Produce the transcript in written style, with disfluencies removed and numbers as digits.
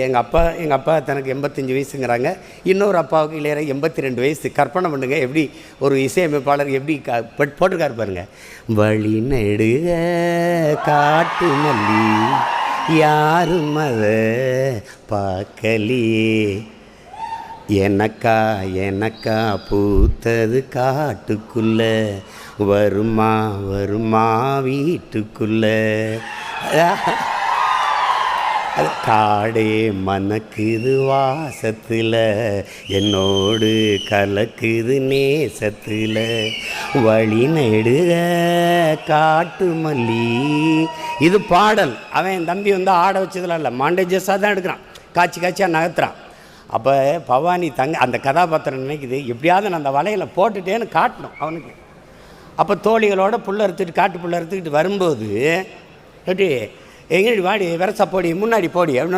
எங்கள் அப்பா தனக்கு 85 வயசுங்கிறாங்க. இன்னொரு அப்பாவுக்கு இளையர 82 வயசு. கற்பனை பண்ணுங்க, எப்படி ஒரு இசையமைப்பாளர் எப்படி போட்டிருக்காரு பாருங்க. வழி நெடுக காட்டு மல்லி யாரும் அதை பார்க்கலையே, எனக்கா பூத்தது காட்டுக்குள்ள, வருமா வருமா வீட்டுக்குள்ள. அது காடே மணக்குது வாசத்தில், என்னோடு கலக்குது நேசத்தில், வழி நெடுக காட்டு மல்லி. இது பாடல். அவன் என் தம்பி ஆட வச்சதில் இல்லை, மாண்டேஜஸாக தான் எடுக்கிறான், காட்சியாக நகர்த்துறான். அப்போ பவானி அந்த கதாபாத்திரம் நினைக்குது, எப்படியாவது நான் அந்த வலையில் போட்டுட்டேன்னு காட்டணும் அவனுக்கு. அப்போ தோழிகளோட காட்டு புல்ல அறுத்துக்கிட்டு வரும்போது எப்படி எங்கடி வாடி விரசா போடி முன்னாடி போடி அப்படின்னு